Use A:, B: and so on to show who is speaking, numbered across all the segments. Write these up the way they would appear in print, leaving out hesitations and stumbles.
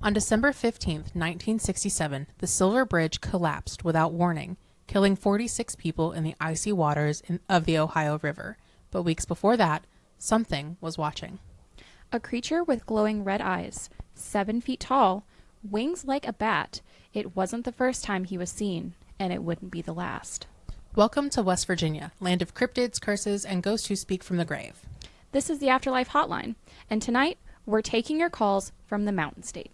A: On December 15th, 1967, the Silver Bridge collapsed without warning, killing 46 people in the icy waters of the Ohio River. But weeks before that, something was watching.
B: A creature with glowing red eyes, 7 feet tall, wings like a bat. It wasn't the first time he was seen, and it wouldn't be the last.
A: Welcome to West Virginia, land of cryptids, curses, and ghosts who speak from the grave.
B: This is the Afterlife Hotline, and tonight we're taking your calls from the Mountain State.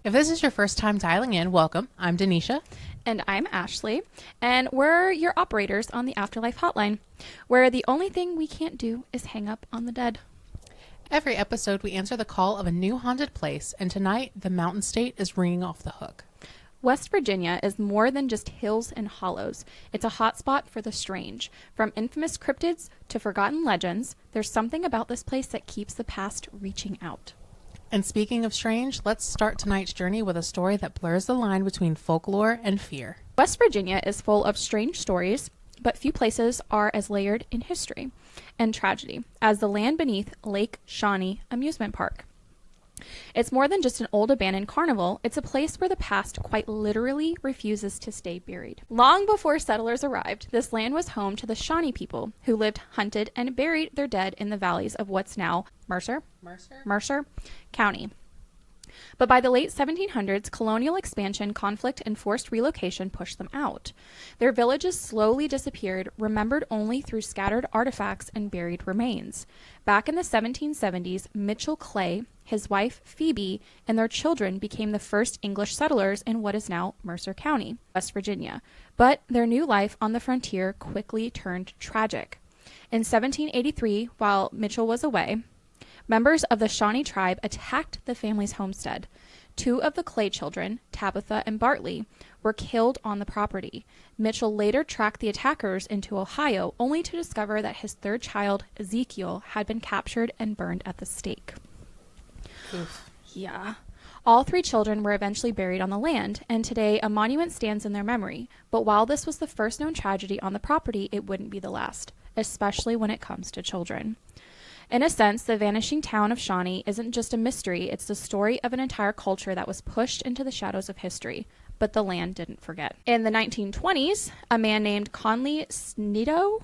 A: If this is your first time dialing in, welcome. I'm Denisha.
B: And I'm Ashley, and we're your operators on the Afterlife Hotline, where the only thing we can't do is hang up on the dead.
A: Every episode, we answer the call of a new haunted place, and tonight, the Mountain State is ringing off the hook.
B: West Virginia is more than just hills and hollows. It's a hotspot for the strange. From infamous cryptids to forgotten legends, there's something about this place that keeps the past reaching out.
A: And speaking of strange, let's start tonight's journey with a story that blurs the line between folklore and fear.
B: West Virginia is full of strange stories, but few places are as layered in history and tragedy as the land beneath Lake Shawnee Amusement Park. It's more than just an old abandoned carnival. It's a place where the past quite literally refuses to stay buried. Long before settlers arrived, this land was home to the Shawnee people who lived, hunted, and buried their dead in the valleys of what's now Mercer County. But by the late 1700s, colonial expansion, conflict, and forced relocation pushed them out. Their villages slowly disappeared, remembered only through scattered artifacts and buried remains. Back in the 1770s, Mitchell Clay, his wife Phoebe, and their children became the first English settlers in what is now Mercer County, West Virginia. But their new life on the frontier quickly turned tragic. In 1783, while Mitchell was away, members of the Shawnee tribe attacked the family's homestead. 2 of the Clay children, Tabitha and Bartley, were killed on the property. Mitchell later tracked the attackers into Ohio, only to discover that his 3rd child, Ezekiel, had been captured and burned at the stake.
A: Oof.
B: Yeah. All 3 children were eventually buried on the land, and today a monument stands in their memory. But while this was the first known tragedy on the property, it wouldn't be the last, especially when it comes to children. In a sense, the vanishing town of Shawnee isn't just a mystery, it's the story of an entire culture that was pushed into the shadows of history. But the land didn't forget. In the 1920s, a man named Conley Snidow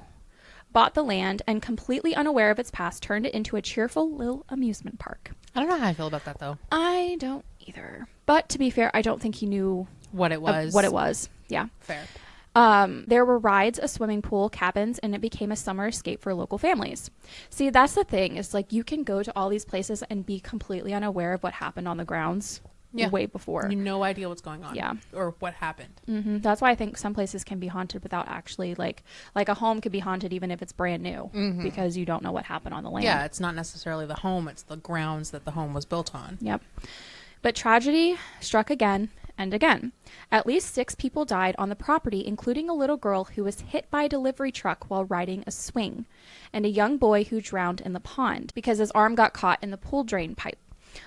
B: bought the land and, completely unaware of its past, turned it into a cheerful little amusement park.
A: I don't know how I feel about that, though.
B: I don't either. But to be fair, I don't think he knew
A: What it was.
B: Yeah.
A: Fair.
B: There were rides, a swimming pool, cabins, and it became a summer escape for local families. See, that's the thing. Is like you can go to all these places and be completely unaware of what happened on the grounds way before.
A: You have no idea what's going on.
B: Yeah.
A: Or what happened.
B: Mm-hmm. That's why I think some places can be haunted without actually, like a home could be haunted even if it's brand new, because you don't know what happened on the land.
A: Yeah, it's not necessarily the home. It's the grounds that the home was built on.
B: Yep. But tragedy struck again and again. At least 6 people died on the property, including a little girl who was hit by a delivery truck while riding a swing, and a young boy who drowned in the pond because his arm got caught in the pool drain pipe.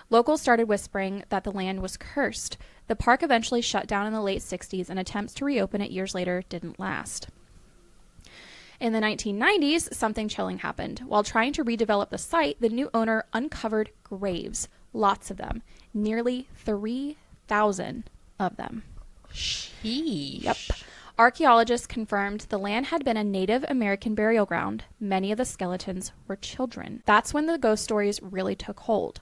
B: Locals started whispering that the land was cursed. The park eventually shut down in the late 60s, and attempts to reopen it years later didn't last. In the 1990s, something chilling happened. While trying to redevelop the site, the new owner uncovered graves. Lots of them. Nearly 3,000 of them.
A: Sheesh.
B: Yep. Archaeologists confirmed the land had been a Native American burial ground. Many of the skeletons were children. That's when the ghost stories really took hold.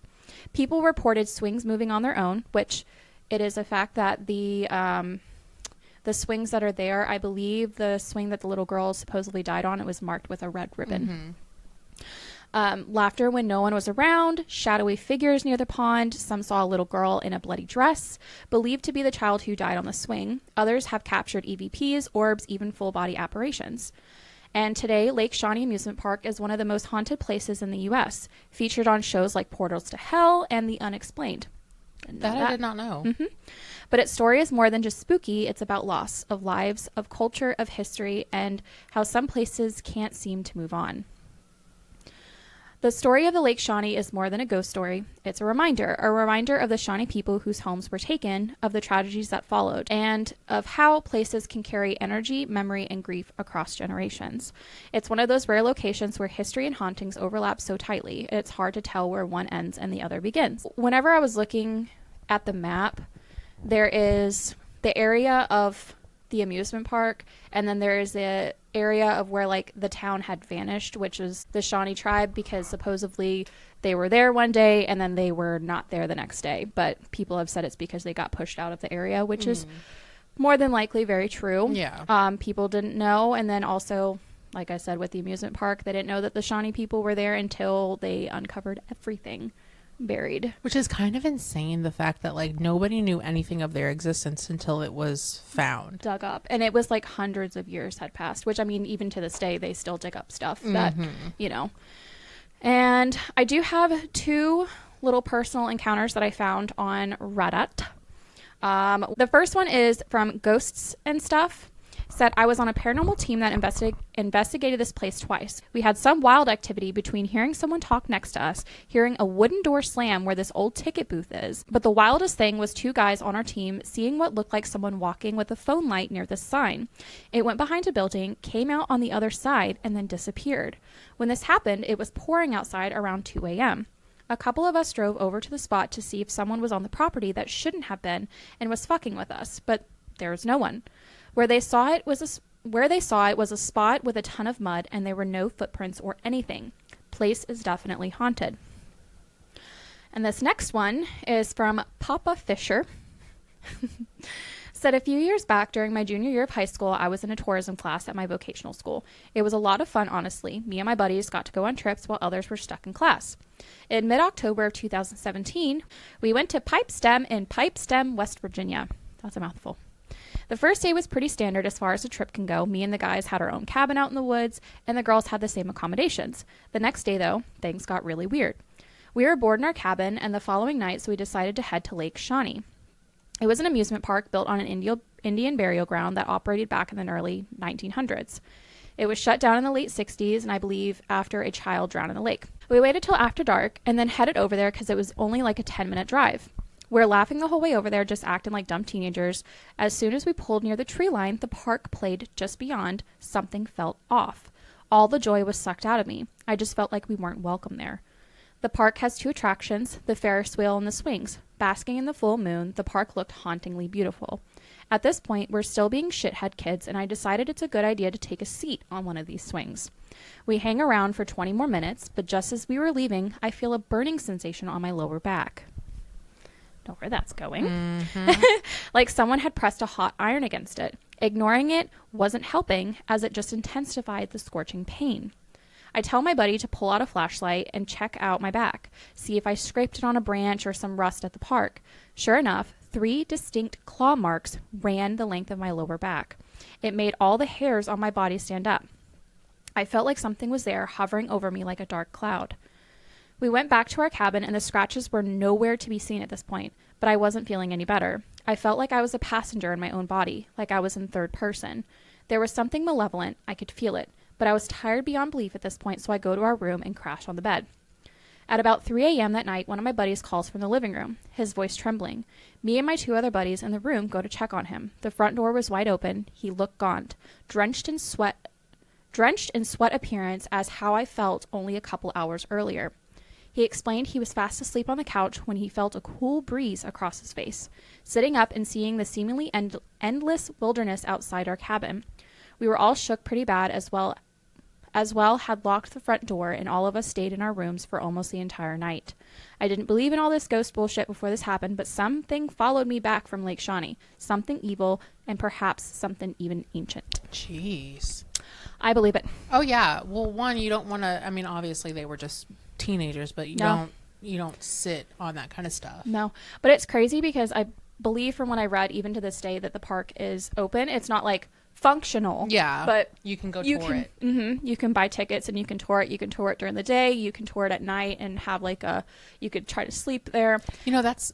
B: People reported swings moving on their own, which it is a fact that the swings that are there, I believe the swing that the little girl supposedly died on, it was marked with a red ribbon. Laughter when no one was around, shadowy figures near the pond. Some saw a little girl in a bloody dress, believed to be the child who died on the swing. Others have captured EVPs, orbs, even full-body apparitions. And today, Lake Shawnee Amusement Park is one of the most haunted places in the U.S., featured on shows like Portals to Hell and The Unexplained.
A: That I did not know.
B: Mm-hmm. But its story is more than just spooky. It's about loss of lives, of culture, of history, and how some places can't seem to move on. The story of the Lake Shawnee is more than a ghost story. It's a reminder of the Shawnee people whose homes were taken, of the tragedies that followed, and of how places can carry energy, memory, and grief across generations. It's one of those rare locations where history and hauntings overlap so tightly, it's hard to tell where one ends and the other begins. Whenever I was looking at the map, there is the area of the amusement park, and then there is the area of where like the town had vanished, which is the Shawnee tribe, because supposedly they were there one day and then they were not there the next day, but people have said it's because they got pushed out of the area, which is more than likely very true. People didn't know, and then also, like I said, with the amusement park, they didn't know that the Shawnee people were there until they uncovered everything buried.
A: Which is kind of insane, the fact that like nobody knew anything of their existence until it was found,
B: dug up, and it was like hundreds of years had passed, which I mean, even to this day they still dig up stuff that you know. And I do have 2 little personal encounters that I found on Reddit. The first one is from Ghosts and Stuff. Said, I was on a paranormal team that investigated this place twice. We had some wild activity between hearing someone talk next to us, hearing a wooden door slam where this old ticket booth is. But the wildest thing was 2 guys on our team seeing what looked like someone walking with a phone light near the sign. It went behind a building, came out on the other side, and then disappeared. When this happened, it was pouring outside around 2 a.m. A couple of us drove over to the spot to see if someone was on the property that shouldn't have been and was fucking with us, but there was no one. Where they saw it was a spot with a ton of mud, and there were no footprints or anything. Place is definitely haunted. And this next one is from Papa Fisher. Said, a few years back during my junior year of high school, I was in a tourism class at my vocational school. It was a lot of fun, honestly. Me and my buddies got to go on trips while others were stuck in class. In mid-October of 2017, we went to Pipestem in Pipestem, West Virginia. That's a mouthful. The first day was pretty standard as far as a trip can go. Me and the guys had our own cabin out in the woods, and the girls had the same accommodations. The next day, though, things got really weird. We were bored in our cabin, and the following night, so we decided to head to Lake Shawnee. It was an amusement park built on an Indian burial ground that operated back in the early 1900s. It was shut down in the late 60s, and I believe after a child drowned in the lake. We waited till after dark, and then headed over there because it was only like a 10-minute drive. We're laughing the whole way over there, just acting like dumb teenagers. As soon as we pulled near the tree line, the park played just beyond. Something felt off. All the joy was sucked out of me. I just felt like we weren't welcome there. The park has 2 attractions, the Ferris wheel and the swings. Basking in the full moon, the park looked hauntingly beautiful. At this point, we're still being shithead kids, and I decided it's a good idea to take a seat on one of these swings. We hang around for 20 more minutes, but just as we were leaving, I feel a burning sensation on my lower back. Know where that's going. Like someone had pressed a hot iron against it. Ignoring it wasn't helping, as it just intensified the scorching pain. I tell my buddy to pull out a flashlight and check out my back, see if I scraped it on a branch or some rust at the park. Sure enough, 3 distinct claw marks ran the length of my lower back. It made all the hairs on my body stand up. I felt like something was there, hovering over me like a dark cloud. We went back to our cabin, and the scratches were nowhere to be seen at this point, but I wasn't feeling any better. I felt like I was a passenger in my own body, like I was in third person. There was something malevolent. I could feel it, but I was tired beyond belief at this point, so I go to our room and crash on the bed. At about 3 a.m. that night, one of my buddies calls from the living room, his voice trembling. Me and my 2 other buddies in the room go to check on him. The front door was wide open. He looked gaunt, drenched in sweat appearance as how I felt only a couple hours earlier. He explained he was fast asleep on the couch when he felt a cool breeze across his face, sitting up and seeing the seemingly endless wilderness outside our cabin. We were all shook pretty bad, as well had locked the front door, and all of us stayed in our rooms for almost the entire night. I didn't believe in all this ghost bullshit before this happened, but something followed me back from Lake Shawnee. Something evil, and perhaps something even ancient.
A: Jeez.
B: I believe it.
A: Oh, yeah. Well, one, you don't want to, I mean, obviously they were just teenagers, but you don't sit on that kind of stuff.
B: No. But it's crazy because I believe from what I read, even to this day, that the park is open. It's not like functional.
A: Yeah.
B: But
A: you can go tour it.
B: Mm-hmm, you can buy tickets and you can tour it. You can tour it during the day. You can tour it at night and have you could try to sleep there.
A: You know, that's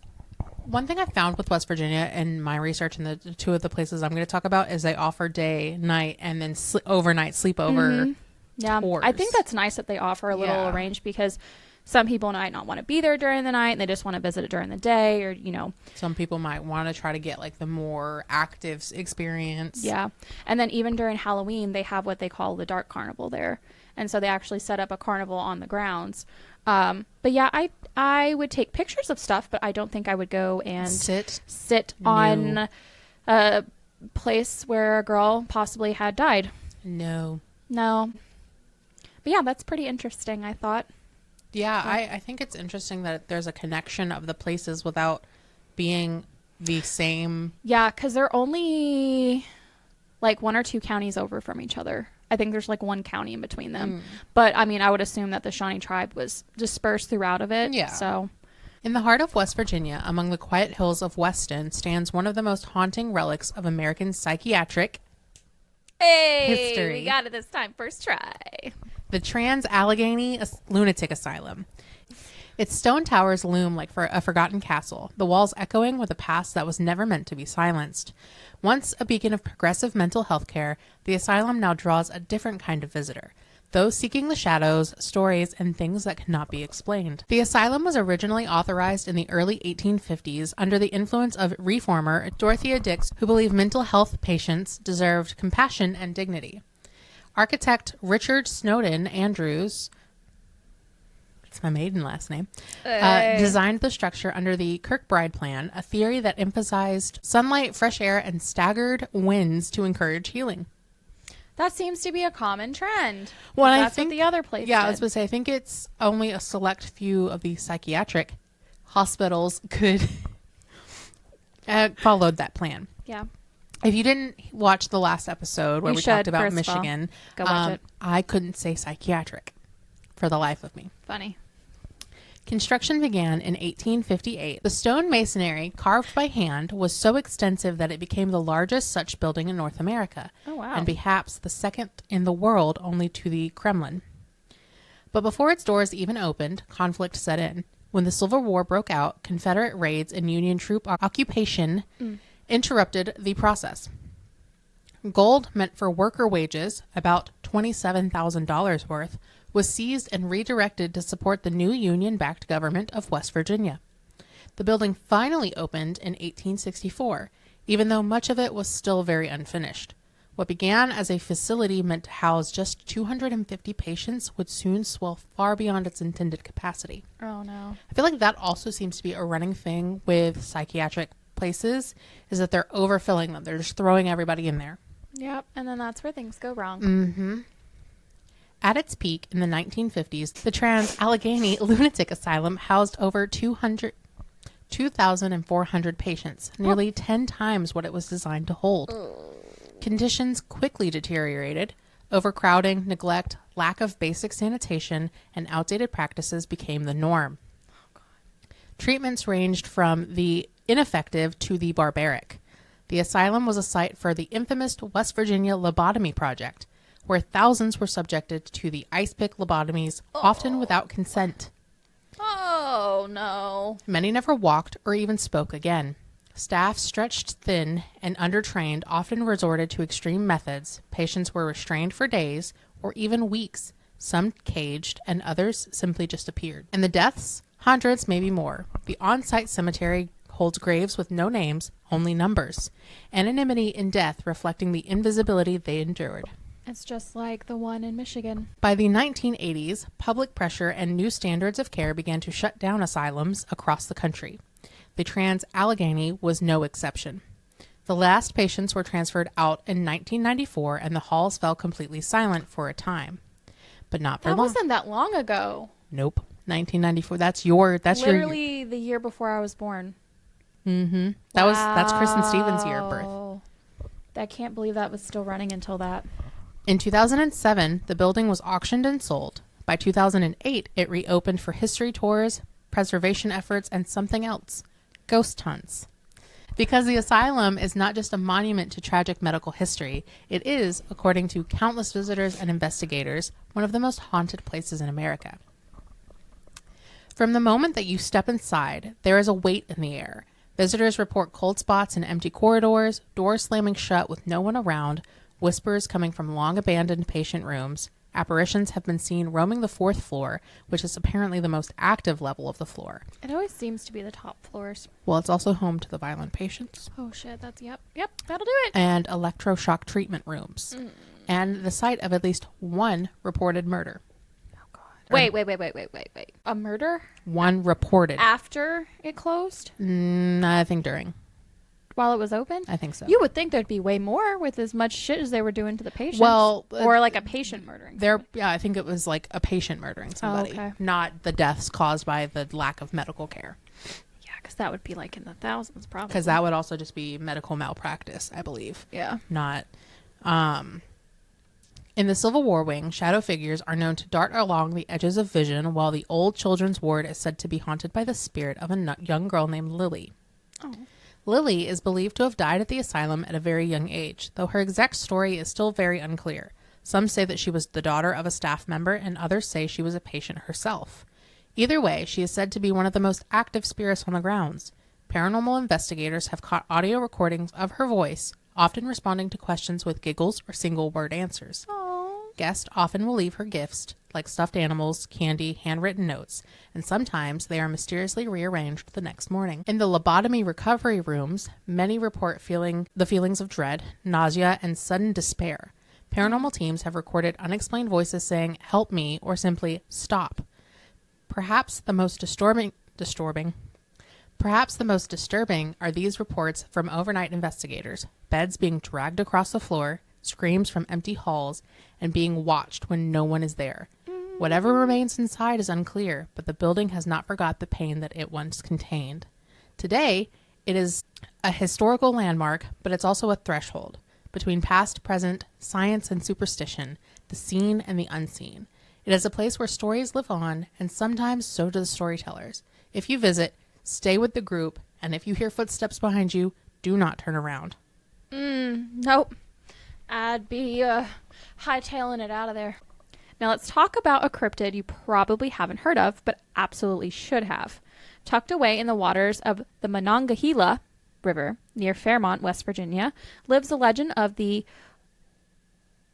A: One thing I found with West Virginia in my research and the two of the places I'm going to talk about is they offer day, night, and then overnight sleepover
B: Yeah,
A: tours.
B: I think that's nice that they offer a little range, because some people might not want to be there during the night and they just want to visit it during the day, or, you know.
A: Some people might want to try to get like the more active experience.
B: Yeah. And then even during Halloween, they have what they call the dark carnival there. And so they actually set up a carnival on the grounds. But yeah, I would take pictures of stuff, but I don't think I would go and sit on a place where a girl possibly had died.
A: No.
B: But yeah, that's pretty interesting, I thought.
A: Yeah, I think it's interesting that there's a connection of the places without being the same.
B: Yeah, because they're only like 1 or 2 counties over from each other. I think there's like 1 county in between them. But I mean, I would assume that the Shawnee tribe was dispersed throughout of it.
A: Yeah.
B: So
A: in the heart of West Virginia, among the quiet hills of Weston, stands one of the most haunting relics of American psychiatric history.
B: We got it this time. First try.
A: The Trans-Allegheny Lunatic Asylum. Its stone towers loom like a forgotten castle, the walls echoing with a past that was never meant to be silenced. Once a beacon of progressive mental health care, the asylum now draws a different kind of visitor. Those seeking the shadows, stories, and things that cannot be explained. The asylum was originally authorized in the early 1850s under the influence of reformer Dorothea Dix, who believed mental health patients deserved compassion and dignity. Architect Richard Snowden Andrews, it's my maiden last name, designed the structure under the Kirkbride Plan, a theory that emphasized sunlight, fresh air, and staggered winds to encourage healing.
B: That seems to be a common trend.
A: Well,
B: that's what the other place did.
A: I was going to say, I think it's only a select few of the psychiatric hospitals could followed that plan.
B: Yeah.
A: If you didn't watch the last episode where we talked about Michigan,
B: go watch it.
A: I couldn't say psychiatric for the life of me.
B: Funny.
A: Construction began in 1858. The stone masonry, carved by hand, was so extensive that it became the largest such building in North America.
B: Oh, wow.
A: And perhaps the second in the world, only to the Kremlin. But before its doors even opened, conflict set in. When the Civil War broke out, Confederate raids and Union troop occupation interrupted the process. Gold meant for worker wages, about $27,000 worth, was seized and redirected to support the new Union-backed government of West Virginia. The building finally opened in 1864, even though much of it was still very unfinished. What began as a facility meant to house just 250 patients would soon swell far beyond its intended capacity.
B: Oh, no.
A: I feel like that also seems to be a running thing with psychiatric places, is that they're overfilling them. They're just throwing everybody in there.
B: Yep, and then that's where things go wrong.
A: Mm-hmm. At its peak in the 1950s, the Trans-Allegheny Lunatic Asylum housed over 2,400 patients, nearly 10 times what it was designed to hold. Conditions quickly deteriorated. Overcrowding, neglect, lack of basic sanitation, and outdated practices became the norm. Treatments ranged from the ineffective to the barbaric. The asylum was a site for the infamous West Virginia lobotomy project, where thousands were subjected to the ice pick lobotomies, often without consent.
B: Oh, no.
A: Many never walked or even spoke again. Staff stretched thin and undertrained often resorted to extreme methods. Patients were restrained for days or even weeks, some caged and others simply just appeared. And the deaths? Hundreds, maybe more. The on-site cemetery holds graves with no names, only numbers. Anonymity in death reflecting the invisibility they endured.
B: It's just like the one in Michigan.
A: By the 1980s, public pressure and new standards of care began to shut down asylums across the country. The Trans-Allegheny was no exception. The last patients were transferred out in 1994, and the halls fell completely silent for a time. But not for long.
B: That wasn't that long ago.
A: Nope. 1994. That's
B: literally the year before I was born.
A: Mm-hmm. That's Kristen Stevens' year of birth.
B: I can't believe that was still running until that.
A: In 2007, the building was auctioned and sold. By 2008, it reopened for history tours, preservation efforts, and something else: ghost hunts. Because the asylum is not just a monument to tragic medical history, it is, according to countless visitors and investigators, one of the most haunted places in America. From the moment that you step inside, there is a weight in the air. Visitors report cold spots in empty corridors, doors slamming shut with no one around, whispers coming from long-abandoned patient rooms. Apparitions have been seen roaming the 4th floor, which is apparently the most active level of the floor.
B: It always seems to be the top floors.
A: Well, it's also home to the violent patients.
B: Oh, shit. That's, yep, that'll do it.
A: And electroshock treatment rooms. And the site of at least one reported murder.
B: Oh, God. Wait. A murder?
A: One reported.
B: After it closed?
A: I think during.
B: While it was open?
A: I think so.
B: You would think there'd be way more with as much shit as they were doing to the patients.
A: Well,
B: or like a patient murdering.
A: Yeah, I think it was like a patient murdering somebody.
B: Oh, okay.
A: Not the deaths caused by the lack of medical care.
B: Yeah, because that would be like in the thousands probably.
A: Because that would also just be medical malpractice, I believe.
B: Yeah.
A: Not. In the Civil War wing, shadow figures are known to dart along the edges of vision, while the old children's ward is said to be haunted by the spirit of a young girl named Lily.
B: Oh.
A: Lily is believed to have died at the asylum at a very young age, though her exact story is still very unclear. Some say that she was the daughter of a staff member, and others say she was a patient herself. Either way, she is said to be one of the most active spirits on the grounds. Paranormal investigators have caught audio recordings of her voice, often responding to questions with giggles or single-word answers.
B: Aww.
A: Guests often will leave her gifts, like stuffed animals, candy, handwritten notes, and sometimes they are mysteriously rearranged the next morning. In the lobotomy recovery rooms, many report the feelings of dread, nausea, and sudden despair. Paranormal teams have recorded unexplained voices saying, "Help me," or simply, "Stop." Perhaps the most disturbing are these reports from overnight investigators, beds being dragged across the floor, screams from empty halls, and being watched when no one is there. Whatever remains inside is unclear, but the building has not forgot the pain that it once contained. Today, it is a historical landmark, but it's also a threshold between past, present, science, and superstition, the seen and the unseen. It is a place where stories live on, and sometimes so do the storytellers. If you visit, stay with the group, and if you hear footsteps behind you, do not turn around.
B: Nope. I'd be hightailing it out of there. Now let's talk about a cryptid you probably haven't heard of, but absolutely should have. Tucked away in the waters of the Monongalia River near Fairmont, West Virginia, lives the legend of the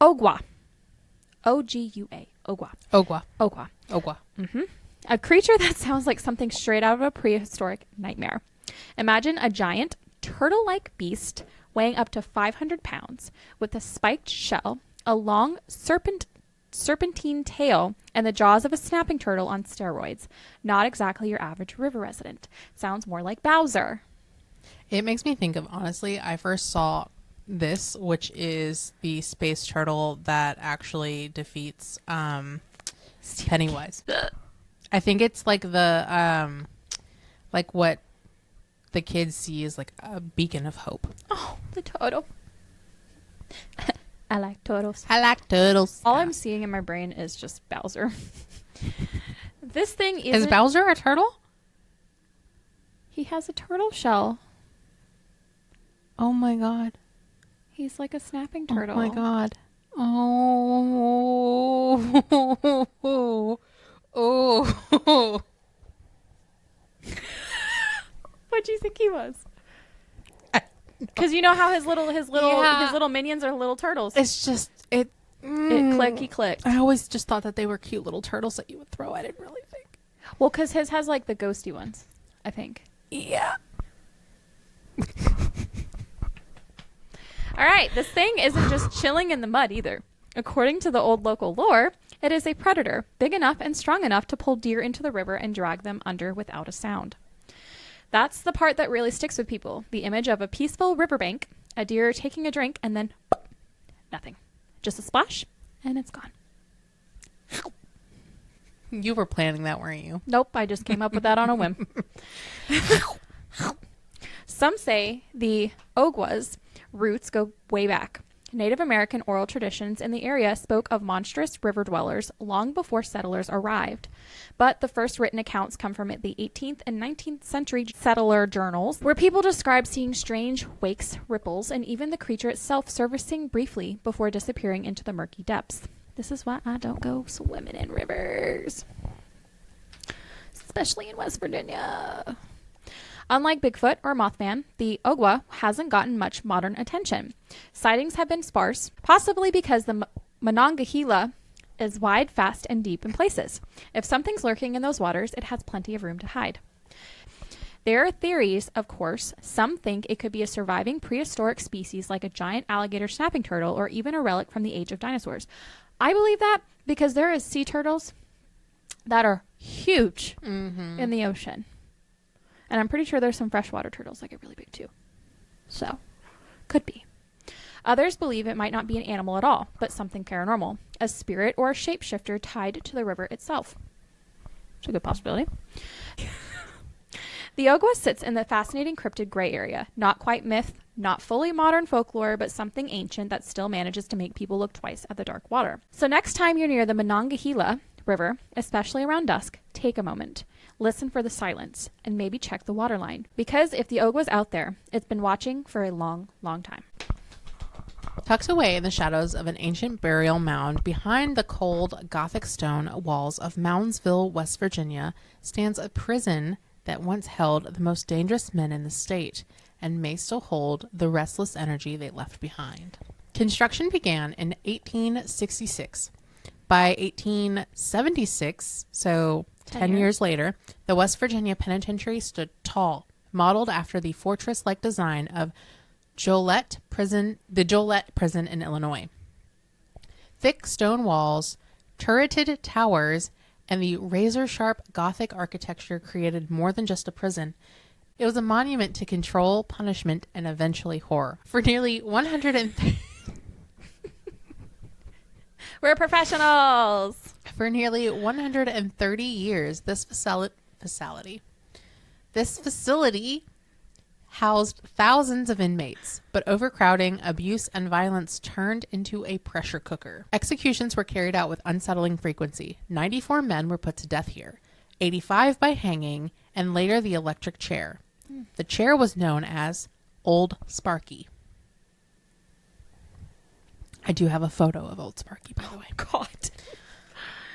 B: Ogua. O-G-U-A. Ogua.
A: Ogua.
B: Ogua.
A: Ogua.
B: A creature that sounds like something straight out of a prehistoric nightmare. Imagine a giant turtle-like beast weighing up to 500 pounds with a spiked shell, a long serpentine tail, and the jaws of a snapping turtle on steroids. Not exactly your average river resident. Sounds more like Bowser.
A: It makes me think of, honestly, I first saw this, which is the space turtle that actually defeats Pennywise. I think it's like the like what the kids see is like a beacon of hope.
B: Oh, the turtle. I like turtles.
A: I like turtles.
B: All I'm seeing in my brain is just Bowser. This thing is
A: Bowser a turtle?
B: He has a turtle shell.
A: Oh my god.
B: He's like a snapping turtle.
A: Oh my god. Oh. Oh.
B: What do you think he was? Because you know how his little minions are little turtles.
A: It's just
B: It clicky clicked.
A: I always just thought that they were cute little turtles that you would throw. I didn't really think.
B: Well, because his has like the ghosty ones, I think.
A: Yeah.
B: All right, this thing isn't just chilling in the mud either. According to the old local lore, it is a predator, big enough and strong enough to pull deer into the river and drag them under without a sound. That's the part that really sticks with people. The image of a peaceful riverbank, a deer taking a drink, and then nothing. Just a splash, and it's gone.
A: You were planning that, weren't you?
B: Nope, I just came up with that on a whim. Some say the Ogua's roots go way back. Native American oral traditions in the area spoke of monstrous river dwellers long before settlers arrived. But the first written accounts come from the 18th and 19th century settler journals, where people describe seeing strange wakes, ripples, and even the creature itself surfacing briefly before disappearing into the murky depths. This is why I don't go swimming in rivers, especially in West Virginia. Unlike Bigfoot or Mothman, the Ogua hasn't gotten much modern attention. Sightings have been sparse, possibly because the Monongalia is wide, fast, and deep in places. If something's lurking in those waters, it has plenty of room to hide. There are theories, of course. Some think it could be a surviving prehistoric species like a giant alligator snapping turtle or even a relic from the age of dinosaurs. I believe that because there is sea turtles that are huge in the ocean. And I'm pretty sure there's some freshwater turtles that get really big too. So, could be. Others believe it might not be an animal at all, but something paranormal, a spirit or a shapeshifter tied to the river itself. It's a good possibility. The Ogua sits in the fascinating cryptid gray area. Not quite myth, not fully modern folklore, but something ancient that still manages to make people look twice at the dark water. So next time you're near the Monongahela River, especially around dusk, take a moment. Listen for the silence and maybe check the water line. Because if the Ogua's out there, it's been watching for a long, long time.
A: Tucked away in the shadows of an ancient burial mound behind the cold Gothic stone walls of Moundsville, West Virginia, stands a prison that once held the most dangerous men in the state and may still hold the restless energy they left behind. Construction began in 1866. By 1876, so 10 years later, the West Virginia Penitentiary stood tall, modeled after the fortress-like design of the Joliet Prison in Illinois. Thick stone walls, turreted towers, and the razor-sharp Gothic architecture created more than just a prison. It was a monument to control, punishment, and eventually horror. For nearly 130
B: We're professionals!
A: For nearly 130 years, this facility housed thousands of inmates, but overcrowding, abuse, and violence turned into a pressure cooker. Executions were carried out with unsettling frequency. 94 men were put to death here, 85 by hanging, and later the electric chair. The chair was known as Old Sparky. I do have a photo of Old Sparky, by the way.
B: God.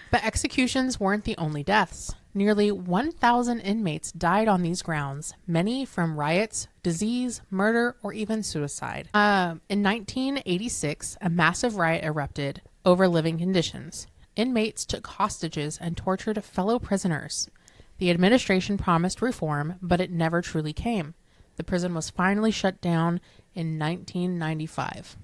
A: But executions weren't the only deaths. Nearly 1,000 inmates died on these grounds, many from riots, disease, murder, or even suicide. In 1986, a massive riot erupted over living conditions. Inmates took hostages and tortured fellow prisoners. The administration promised reform, but it never truly came. The prison was finally shut down in 1995.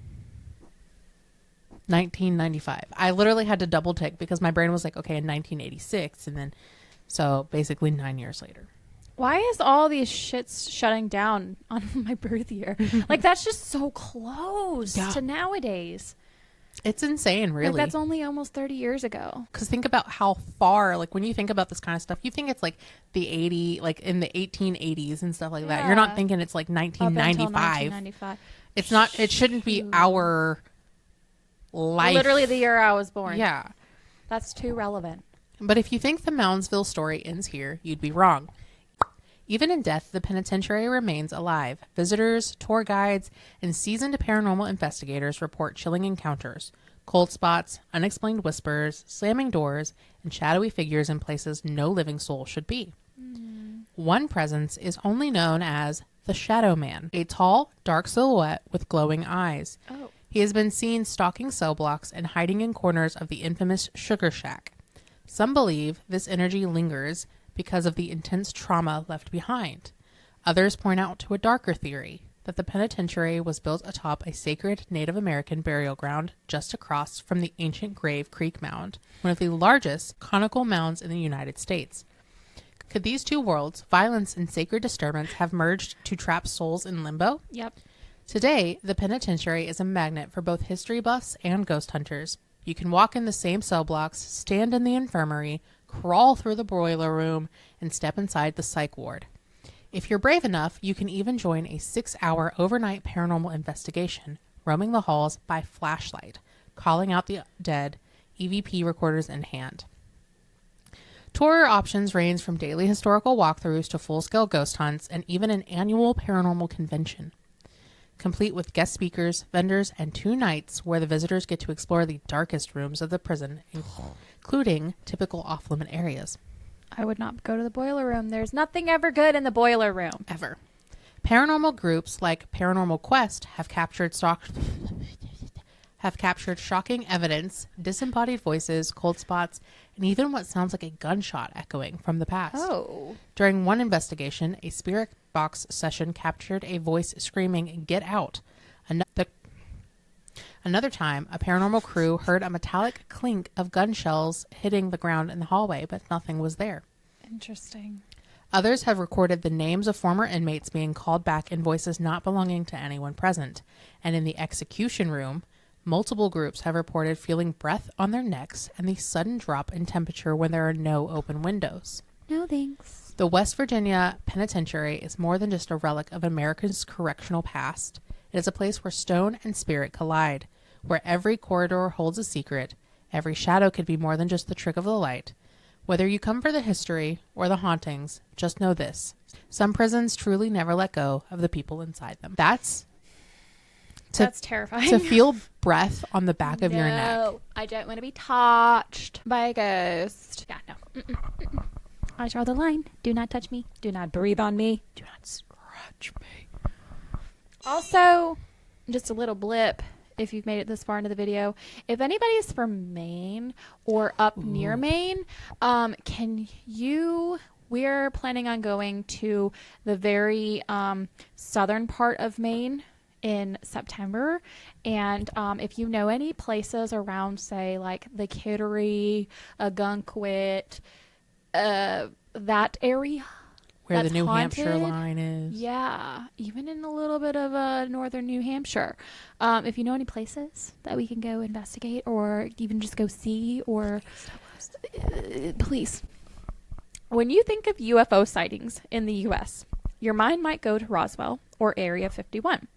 A: 1995. I literally had to double take because my brain was like, okay, in 1986, and then so basically 9 years later.
B: Why is all these shits shutting down on my birth year? Like, that's just so close to nowadays.
A: It's insane, really.
B: Like, that's only almost 30 years ago.
A: Because think about how far, like, when you think about this kind of stuff, you think it's like the 80, like in the 1880s and stuff like that. You're not thinking it's like 1995.
B: 1995.
A: It's not, it shouldn't be our life.
B: Literally the year I was born.
A: Yeah.
B: That's too relevant.
A: But if you think the Moundsville story ends here, you'd be wrong. Even in death, the penitentiary remains alive. Visitors, tour guides, and seasoned paranormal investigators report chilling encounters, cold spots, unexplained whispers, slamming doors, and shadowy figures in places no living soul should be. One presence is only known as the Shadow Man, a tall, dark silhouette with glowing eyes.
B: Oh.
A: He has been seen stalking cell blocks and hiding in corners of the infamous Sugar Shack. Some believe this energy lingers because of the intense trauma left behind. Others point out to a darker theory, that the penitentiary was built atop a sacred Native American burial ground just across from the ancient Grave Creek Mound, one of the largest conical mounds in the United States. Could these two worlds, violence and sacred disturbance, have merged to trap souls in limbo?
B: Yep.
A: Today, the penitentiary is a magnet for both history buffs and ghost hunters. You can walk in the same cell blocks, stand in the infirmary, crawl through the boiler room, and step inside the psych ward. If you're brave enough, you can even join a 6-hour overnight paranormal investigation, roaming the halls by flashlight, calling out the dead, EVP recorders in hand. Tour options range from daily historical walkthroughs to full-scale ghost hunts and even an annual paranormal convention, complete with guest speakers, vendors, and 2 nights where the visitors get to explore the darkest rooms of the prison, including typical off-limit areas.
B: I would not go to the boiler room. There's nothing ever good in the boiler room.
A: Ever. Paranormal groups like Paranormal Quest have captured shocking evidence, disembodied voices, cold spots, and even what sounds like a gunshot echoing from the past.
B: Oh.
A: During one investigation, a spirit box session captured a voice screaming, "Get out." Another time, a paranormal crew heard a metallic clink of gun shells hitting the ground in the hallway, but nothing was there.
B: Interesting.
A: Others have recorded the names of former inmates being called back in voices not belonging to anyone present. And in the execution room, multiple groups have reported feeling breath on their necks and the sudden drop in temperature when there are no open windows.
B: No thanks.
A: The West Virginia Penitentiary is more than just a relic of America's correctional past. It is a place where stone and spirit collide, where every corridor holds a secret, every shadow could be more than just the trick of the light. Whether you come for the history or the hauntings, just know this. Some prisons truly never let go of the people inside them. That's
B: terrifying.
A: To feel breath on the back of your neck.
B: No, I don't want to be touched by a ghost. Yeah, no. Mm-mm. I draw the line. Do not touch me. Do not breathe on me. Do not scratch me. Also, just a little blip. If you've made it this far into the video, if anybody's from Maine or up near Maine, we're planning on going to the very southern part of Maine in September. And if you know any places around, say, like the Kittery, Ogunquit, that area,
A: where the
B: that's
A: New
B: haunted.
A: Hampshire line is.
B: Yeah, even in a little bit of northern New Hampshire. If you know any places that we can go investigate or even just go see, or please. When you think of UFO sightings in the U.S., your mind might go to Roswell or Area 51.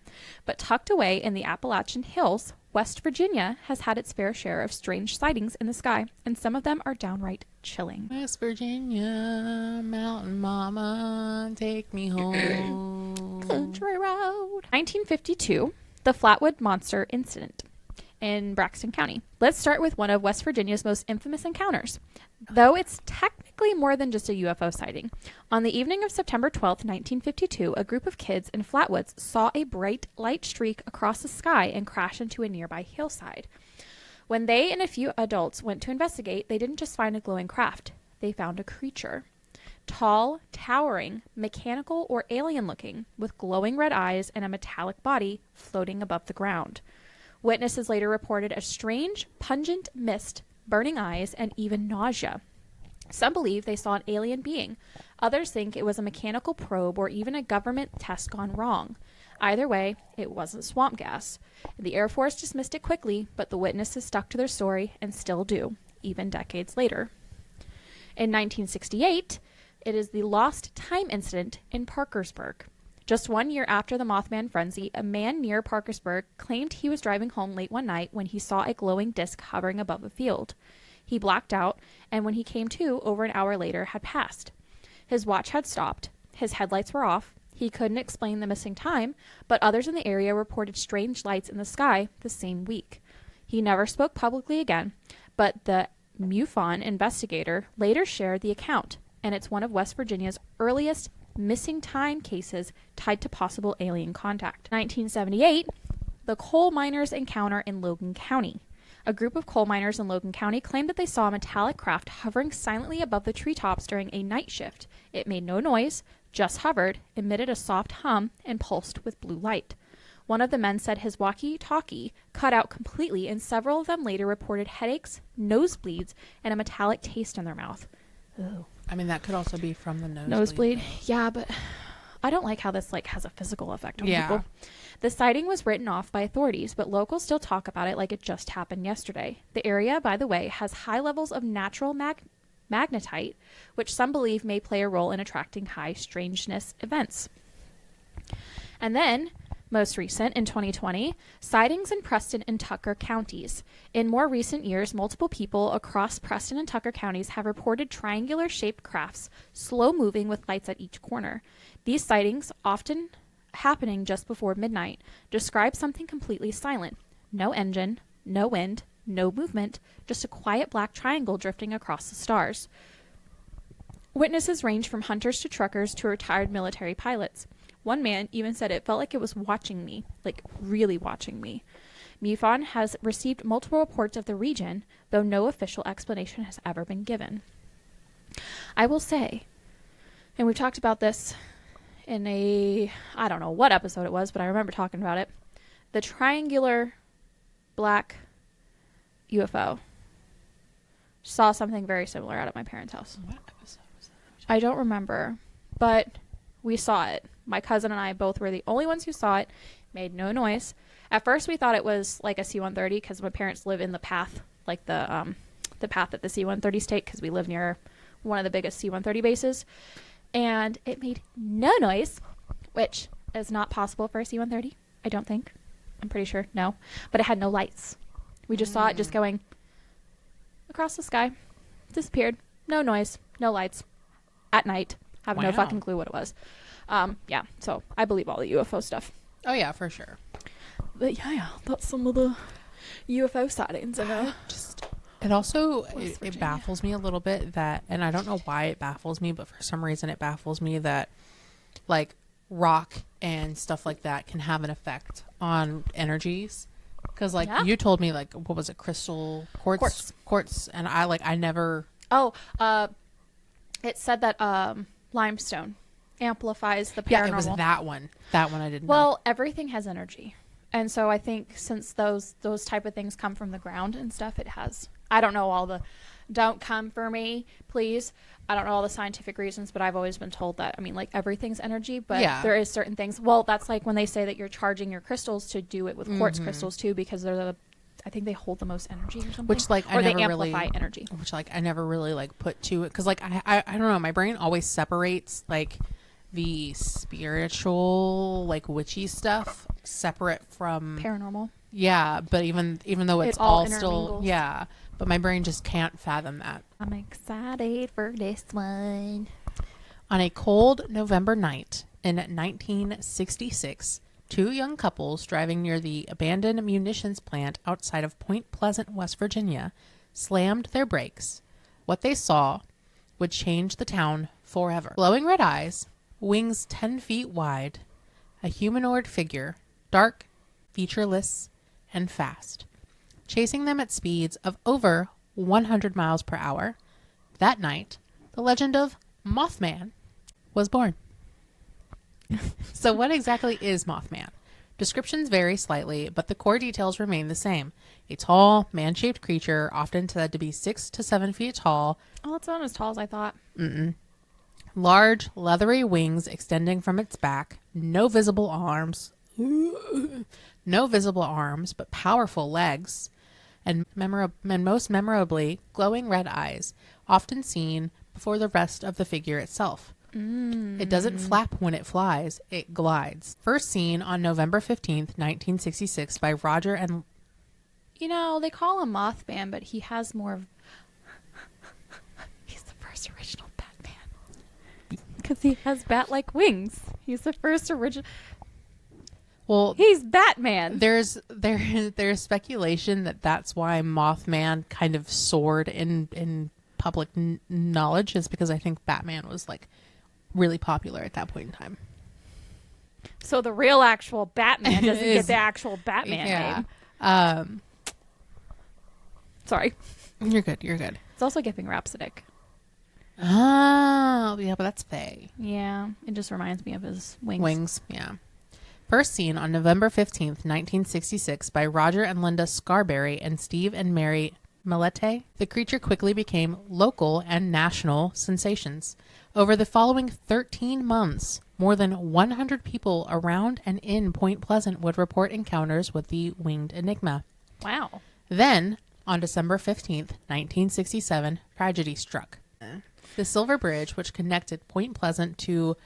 B: But tucked away in the Appalachian Hills, West Virginia has had its fair share of strange sightings in the sky, and some of them are downright chilling.
A: West Virginia, mountain mama, take me home.
B: Country road. 1952, the Flatwood Monster Incident in Braxton County. Let's start with one of West Virginia's most infamous encounters, though it's technically more than just a UFO sighting. On the evening of September 12th, 1952, a group of kids in Flatwoods saw a bright light streak across the sky and crash into a nearby hillside. When they and a few adults went to investigate, they didn't just find a glowing craft. They found a creature. Tall, towering, mechanical or alien looking, with glowing red eyes and a metallic body floating above the ground. Witnesses later reported a strange, pungent mist, burning eyes, and even nausea. Some believe they saw an alien being. Others think it was a mechanical probe or even a government test gone wrong. Either way, it wasn't swamp gas. The Air Force dismissed it quickly, but the witnesses stuck to their story and still do, even decades later. In 1968, it is the Lost Time Incident in Parkersburg. Just 1 year after the Mothman frenzy, a man near Parkersburg claimed he was driving home late one night when he saw a glowing disc hovering above a field. He blacked out, and when he came to, over an hour later, had passed. His watch had stopped. His headlights were off. He couldn't explain the missing time, but others in the area reported strange lights in the sky the same week. He never spoke publicly again, but the MUFON investigator later shared the account, and it's one of West Virginia's earliest missing time cases tied to possible alien contact. 1978, the coal miners' encounter in Logan County. A group of coal miners in Logan County claimed that they saw a metallic craft hovering silently above the treetops during a night shift. It made no noise, just hovered, emitted a soft hum, and pulsed with blue light. One of the men said his walkie-talkie cut out completely, and several of them later reported headaches, nosebleeds, and a metallic taste in their mouth. Ugh.
A: I mean, that could also be from the
B: nosebleed. Yeah, but I don't like how this has a physical effect on people. The sighting was written off by authorities, but locals still talk about it like it just happened yesterday. The area, by the way, has high levels of natural magnetite, which some believe may play a role in attracting high strangeness events. And then, most recent, in 2020, sightings in Preston and Tucker counties. In more recent years, multiple people across Preston and Tucker counties have reported triangular-shaped crafts, slow-moving with lights at each corner. These sightings, often happening just before midnight, describe something completely silent. No engine, no wind, no movement, just a quiet black triangle drifting across the stars. Witnesses range from hunters to truckers to retired military pilots. One man even said it felt like it was watching me, like really watching me. MUFON has received multiple reports of the region, though no official explanation has ever been given. I will say, and we've talked about this in I don't know what episode it was, but I remember talking about it. The triangular black UFO. Saw something very similar out at my parents' house.
A: What episode was that?
B: I don't remember, but we saw it. My cousin and I both were the only ones who saw it. Made no noise. At first, we thought it was like a C-130 because my parents live in the path, like the path that the C-130s take, because we live near one of the biggest C-130 bases. And it made no noise, which is not possible for a C-130, I don't think. I'm pretty sure, no. But it had no lights. We just saw it just going across the sky. Disappeared. No noise. No lights. At night. Have no fucking clue what it was. Yeah, so I believe all the UFO stuff.
A: Oh, yeah, for sure.
B: But yeah, that's some of the UFO sightings I know.
A: It also, it baffles me a little bit that, and I don't know why it baffles me, but for some reason it baffles me that, like, rock and stuff like that can have an effect on energies. Because, like, you told me, like, what was it, crystal quartz, and I never...
B: Oh, it said that limestone amplifies the paranormal.
A: Yeah, it was that one. That one I didn't know.
B: Well, everything has energy. And so I think since those type of things come from the ground and stuff, it has... I don't know all the... Don't come for me, please. I don't know all the scientific reasons, but I've always been told that, I mean, like, everything's energy, but there is certain things. Well, that's like when they say that you're charging your crystals to do it with quartz crystals, too, because they're I think they hold the most energy or something.
A: Which, like,
B: or they amplify energy.
A: Which, like, I never really, like, put to it. Because, like, I don't know. My brain always separates, like, the spiritual, like, witchy stuff separate from...
B: Paranormal.
A: Yeah, but even though it's all still... Yeah, but my brain just can't fathom that.
B: I'm excited for this one.
A: On a cold November night in 1966... 2 young couples driving near the abandoned munitions plant outside of Point Pleasant, West Virginia, slammed their brakes. What they saw would change the town forever. Glowing red eyes, wings 10 feet wide, a humanoid figure, dark, featureless, and fast, chasing them at speeds of over 100 miles per hour. That night, the legend of Mothman was born. So what exactly is Mothman? Descriptions vary slightly, but the core details remain the same. A tall, man-shaped creature, often said to be 6 to 7 feet tall.
B: Oh, it's not as tall as I thought.
A: Large, leathery wings extending from its back. No visible arms. No visible arms, but powerful legs. And most memorably, glowing red eyes, often seen before the rest of the figure itself. It doesn't flap when it flies, it glides. First seen on November 15th, 1966 by Roger and...
B: You know, they call him Mothman, but he has more of... He's the first original Batman. Because he has bat-like wings. He's the first original...
A: Well,
B: he's Batman.
A: There's speculation that that's why Mothman kind of soared in public knowledge, is because I think Batman was, like, really popular at that point in time.
B: So the real actual Batman doesn't get the actual Batman name. Sorry.
A: You're good.
B: It's also giving rhapsodic.
A: Oh, yeah, but that's Faye.
B: Yeah, it just reminds me of his wings.
A: Wings, yeah. First seen on November 15th, 1966 by Roger and Linda Scarberry and Steve and Mary Millete, the creature quickly became local and national sensations. Over the following 13 months, more than 100 people around and in Point Pleasant would report encounters with the winged enigma.
B: Wow.
A: Then, on December 15th, 1967, tragedy struck. The Silver Bridge, which connected Point Pleasant to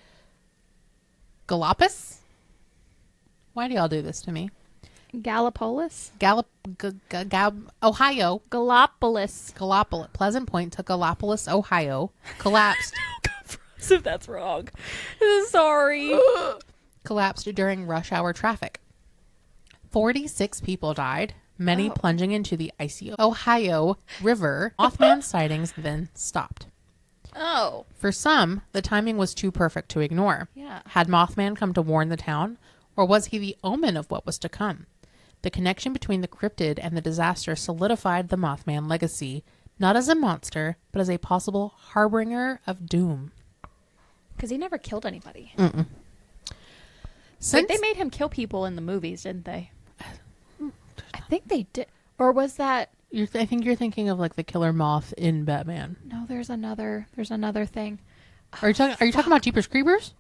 A: Galapagos? Why do y'all do this to me?
B: Gallipolis?
A: Ohio.
B: Gallipolis.
A: Pleasant Point to Gallipolis, Ohio. Collapsed.
B: If that's wrong. Sorry.
A: Collapsed during rush hour traffic. 46 people died, many plunging into the icy Ohio River. Mothman sightings then stopped.
B: Oh.
A: For some, the timing was too perfect to ignore.
B: Yeah.
A: Had Mothman come to warn the town, or was he the omen of what was to come? The connection between the cryptid and the disaster solidified the Mothman legacy, not as a monster, but as a possible harbinger of doom.
B: Because he never killed anybody.
A: Mm-mm.
B: Like, they made him kill people in the movies, didn't they? I think they did. Or was that...
A: I think you're thinking of like the killer moth in Batman.
B: No, there's another thing.
A: Are you talking about Jeepers Creepers?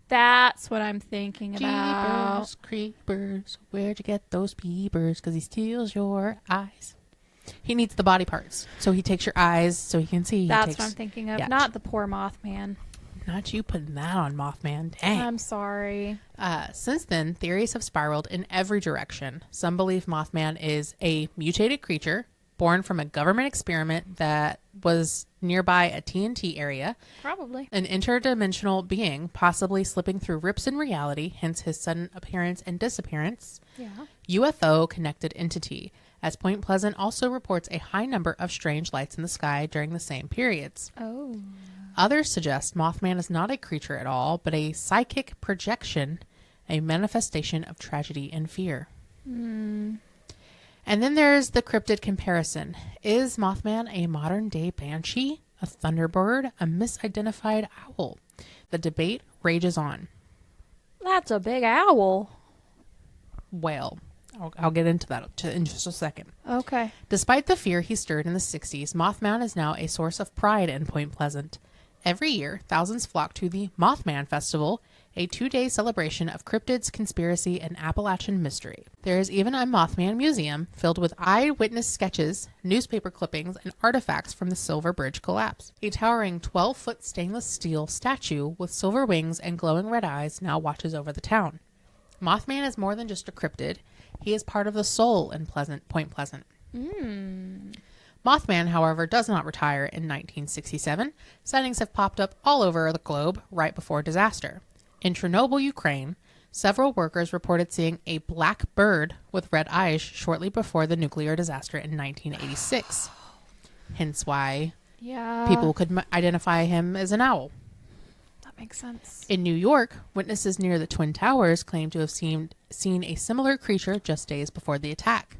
B: That's what I'm thinking about.
A: Jeepers Creepers, where'd you get those peepers? Because he steals your eyes. He needs the body parts, so he takes your eyes so he can see.
B: That's what I'm thinking of.
A: Yeah.
B: Not the poor Mothman.
A: Not you putting that on Mothman. Dang.
B: I'm sorry.
A: Since then, theories have spiraled in every direction. Some believe Mothman is a mutated creature born from a government experiment that was nearby a TNT area.
B: Probably.
A: An interdimensional being, possibly slipping through rips in reality, hence his sudden appearance and disappearance.
B: Yeah.
A: UFO connected entity, as Point Pleasant also reports a high number of strange lights in the sky during the same periods.
B: Oh.
A: Others suggest Mothman is not a creature at all, but a psychic projection, a manifestation of tragedy and fear.
B: Mm.
A: And then there's the cryptid comparison. Is Mothman a modern-day banshee, a thunderbird, a misidentified owl? The debate rages on.
B: That's a big owl.
A: Well, I'll get into that in just a second.
B: Okay.
A: Despite the fear he stirred in the 60s, Mothman is now a source of pride in Point Pleasant. Every year, thousands flock to the Mothman Festival, a 2-day celebration of cryptids, conspiracy, and Appalachian mystery. There is even a Mothman museum filled with eyewitness sketches, newspaper clippings, and artifacts from the Silver Bridge collapse. A towering 12-foot stainless steel statue with silver wings and glowing red eyes now watches over the town. Mothman is more than just a cryptid. He is part of the soul in Point Pleasant. Mothman, however, does not retire in 1967. Sightings have popped up all over the globe right before disaster. In Chernobyl, Ukraine, several workers reported seeing a black bird with red eyes shortly before the nuclear disaster in 1986. Hence why people could identify him as an owl.
B: That makes sense.
A: In New York, witnesses near the Twin Towers claim to have seen a similar creature just days before the attack.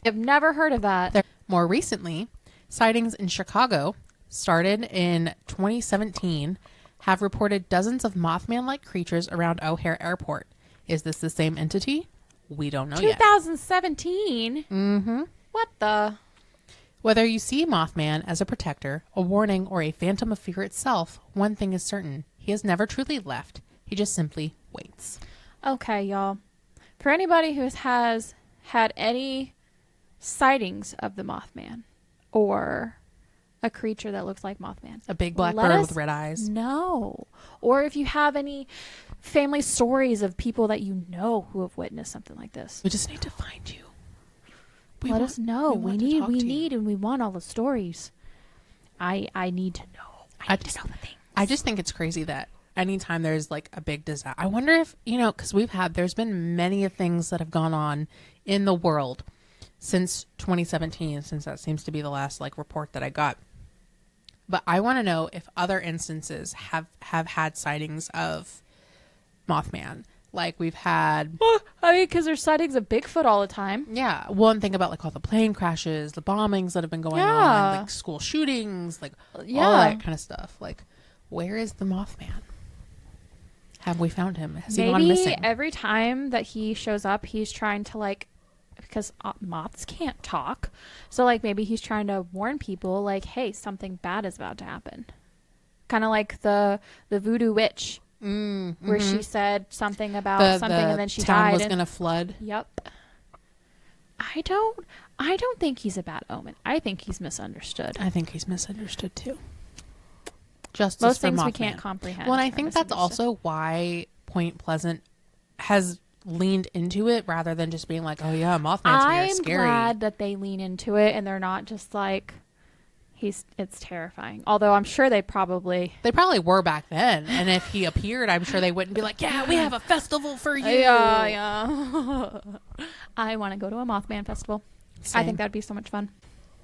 B: I've never heard of that.
A: More recently, sightings in Chicago, started in 2017, have reported dozens of Mothman-like creatures around O'Hare Airport. Is this the same entity? We don't know yet.
B: 2017?
A: Mm-hmm.
B: What the?
A: Whether you see Mothman as a protector, a warning, or a phantom of fear itself, one thing is certain. He has never truly left. He just simply waits.
B: Okay, y'all. For anybody who has had any sightings of the Mothman or a creature that looks like Mothman,
A: A big black bird with red eyes.
B: No. Or if you have any family stories of people that you know who have witnessed something like this,
A: We just need to find you.
B: let us know. We need,
A: you.
B: and we want all the stories. I need to know. I need to know the things.
A: I just think it's crazy that anytime there's like a big disaster, I wonder if, because there's been many things that have gone on in the world since 2017, since that seems to be the last like report that I got. But I want to know if other instances have had sightings of Mothman. Like we've had...
B: Well, I mean, because there's sightings of Bigfoot all the time.
A: Yeah. One thing about like all the plane crashes, the bombings that have been going on, like school shootings, like all that kind of stuff. Like, where is the Mothman? Have we found him? Has he gone missing?
B: Maybe every time that he shows up, he's trying to like... Because moths can't talk. So, like, maybe he's trying to warn people, like, hey, something bad is about to happen. Kind of like the voodoo witch, where she said something about something and then she died.
A: The town was going to flood.
B: Yep. I don't think he's a bad omen. I think he's misunderstood.
A: I think he's misunderstood, too. Justice
B: Most
A: for
B: things
A: Mothman.
B: we can't comprehend.
A: Well, and I think that's also why Point Pleasant has leaned into it rather than just being like, oh yeah, Mothman's scary.
B: I'm glad that they lean into it and they're not just like, it's terrifying. Although I'm sure they probably
A: were back then. And if he appeared, I'm sure they wouldn't be like, yeah, we have a festival for you.
B: Yeah. I want to go to a Mothman festival.
A: Same.
B: I think that'd be so much fun.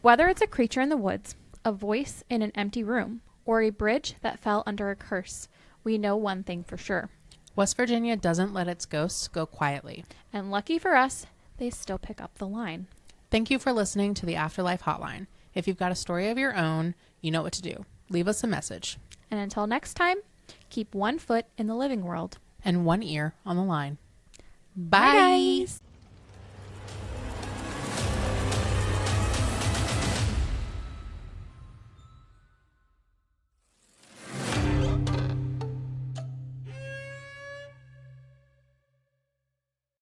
B: Whether it's a creature in the woods, a voice in an empty room, or a bridge that fell under a curse, we know one thing for sure.
A: West Virginia doesn't let its ghosts go quietly.
B: And lucky for us, they still pick up the line.
A: Thank you for listening to the Afterlife Hotline. If you've got a story of your own, you know what to do. Leave us a message.
B: And until next time, keep one foot in the living world
A: And one ear on the line.
B: Bye, guys.